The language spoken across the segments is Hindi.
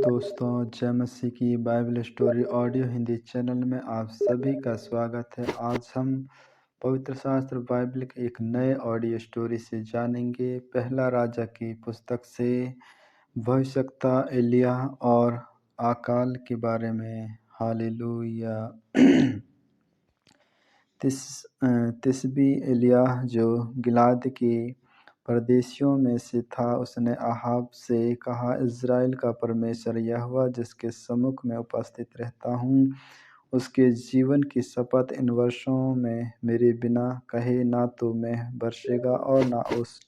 दोस्तों, जय मसीह की Bible story audio Hindi channel में आप सभी का स्वागत है। आज हम पवित्र शास्त्र बाइबल के एक नए ऑडियो स्टोरी से जानेंगे। पहला राजा की पुस्तक से भविष्यवक्ता एलिय्याह और अकाल के बारे में। हालेलुया। तिशबी एलिय्याह जो गिलाद के परदेशियों में से था, उसने अहाब से कहा, इज़राइल का परमेश्वर यहोवा जिसके सम्मुख में उपस्थित रहता हूँ, उसके जीवन की शपथ, इन वर्षों में मेरे बिना कहे ना तो मेंह बरसेगा और ना ओस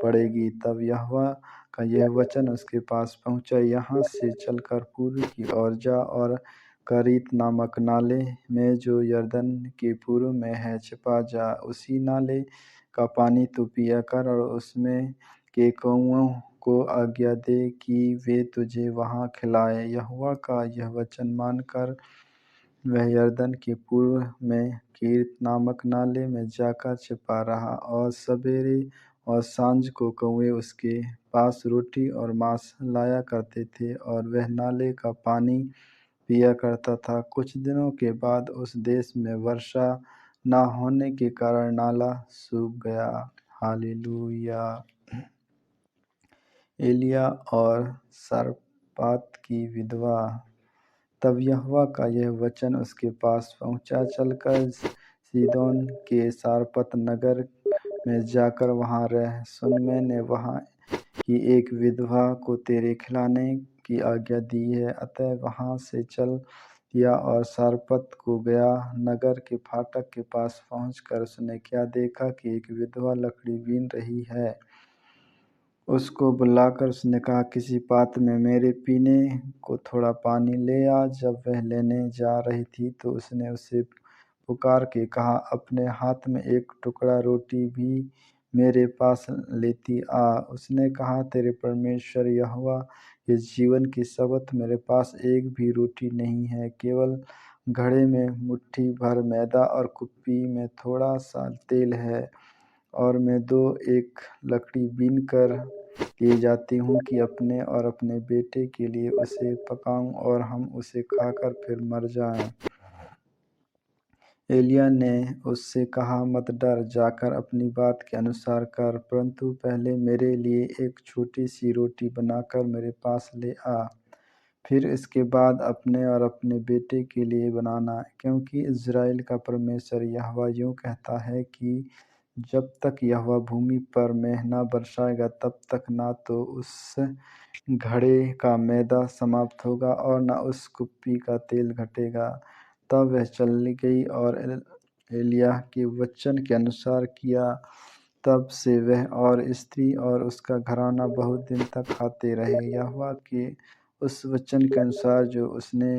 पड़ेगी। तब यहोवा का यह वचन उसके पास पहुँचा, यहाँ से चलकर पूर्व की ओर जा और करीत नामक नाले में जो यरदन के पूर्व में है छिपा जा। उसी नाले का पानी तू पिया कर और उसमें के कौओं को आज्ञा दे कि वे तुझे वहाँ खिलाएं। यहोवा का यह वचन मानकर वह यरदन के पूर्व में कीरित नामक नाले में जाकर छिपा रहा, और सवेरे और सांझ को कौवे उसके पास रोटी और मांस लाया करते थे, और वह नाले का पानी पिया करता था। कुछ दिनों के बाद उस देश में वर्षा न होने के कारण नाला सूख गया। हालेलुया। एलिय्याह और सारपात की विधवा। तब यहोवा का यह वचन उसके पास पहुँचा, चलकर सीदोन के सारपत नगर में जाकर वहाँ रह। सुन, मैंने वहाँ की एक विधवा को तेरे खिलाने की आज्ञा दी है। अतः वहाँ से चल दिया और सारपत को गया। नगर के फाटक के पास पहुँचकर उसने क्या देखा कि एक विधवा लकड़ी बीन रही है। उसको बुलाकर उसने कहा, किसी पात्र में मेरे पीने को थोड़ा पानी ले आ। जब वह लेने जा रही थी तो उसने उसे पुकार के कहा, अपने हाथ में एक टुकड़ा रोटी भी मेरे पास लेती आ। उसने कहा, तेरे परमेश्वर यहोवा के जीवन की शपथ, मेरे पास एक भी रोटी नहीं है, केवल घड़े में मुट्ठी भर मैदा और कुप्पी में थोड़ा सा तेल है। और मैं एक लकड़ी बीन कर लिए जाती हूँ कि अपने और अपने बेटे के लिए उसे पकाऊं और हम उसे खाकर फिर मर जाएं। एलिय्याह ने उससे कहा, मत डर, जाकर अपनी बात के अनुसार कर, परंतु पहले मेरे लिए एक छोटी सी रोटी बनाकर मेरे पास ले आ। फिर इसके बाद अपने और अपने बेटे के लिए बनाना, क्योंकि इज़राइल का परमेश्वर यहोवा यूँ कहता है कि जब तक यहोवा भूमि पर मेंह न बरसाएगा, तब तक ना तो उस घड़े का मैदा समाप्त होगा और न उस कुप्पी का तेल घटेगा। तब वह चली गई और एलिय्याह के वचन के अनुसार किया। तब से वह और स्त्री और उसका घराना बहुत दिन तक खाते रहे, यहोवा के उस वचन के अनुसार जो उसने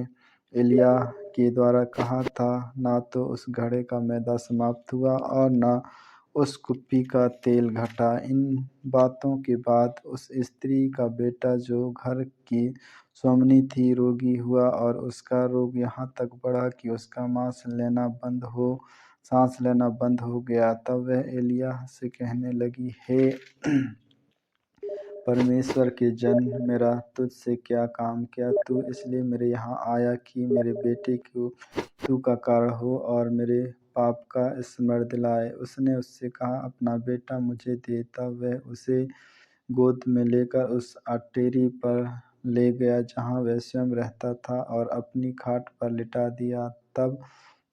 एलिय्याह के द्वारा कहा था। ना तो उस घड़े का मैदा समाप्त हुआ और न उस कुप्पी का तेल घटा। इन बातों के बाद उस स्त्री का बेटा जो घर की स्वामिनी थी रोगी हुआ, और उसका रोग यहाँ तक बढ़ा कि उसका सांस लेना बंद हो गया। तब वह एलिय्याह से कहने लगी, हे परमेश्वर के जन, मेरा तुझसे क्या काम? क्या तू इसलिए मेरे यहाँ आया कि मेरे बेटे को मृत्यु का कारण हो और मेरे पाप का स्मरण दिलाए? उसने उससे कहा, अपना बेटा मुझे दे। तब वह उसे गोद में लेकर उस अटेरी पर ले गया जहाँ वह स्वयं रहता था, और अपनी खाट पर लिटा दिया। तब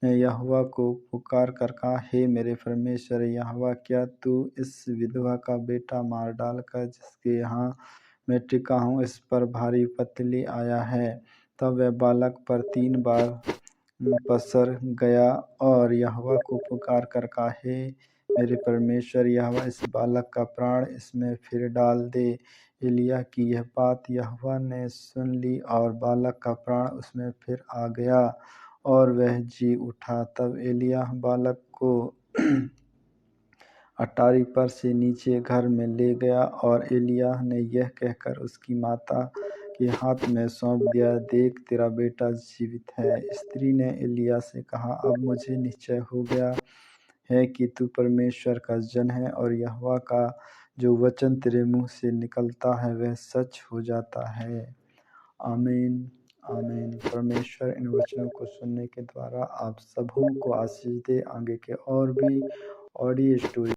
ने यहोवा को पुकार कर कहा, हे मेरे परमेश्वर यहोवा, क्या तू इस विधवा का बेटा मार डालकर जिसके यहाँ मैं टिका हूँ, इस पर भारी विपत्ति ले आया है? तब वह बालक पर 3 बार पसर गया और यहोवा को पुकार कर कहा, हे मेरे परमेश्वर यहोवा, इस बालक का प्राण इसमें फिर डाल दे। एलिय्याह की यह बात यहोवा ने सुन ली, और बालक का प्राण उसमें फिर आ गया और वह जी उठा। तब एलिय्याह बालक को अटारी पर से नीचे घर में ले गया, और एलिय्याह ने यह कहकर उसकी माता के हाथ में सौंप दिया, देख, तेरा बेटा जीवित है। स्त्री ने एलिय्याह से कहा, अब मुझे निश्चय हो गया है कि तू परमेश्वर का जन है, और यहोवा का जो वचन तेरे मुँह से निकलता है वह सच हो जाता है। आमीन आमीन। परमेश्वर इन वचनों को सुनने के द्वारा आप सबों को आशीष दे। आगे के और भी ऑडियो स्टोरी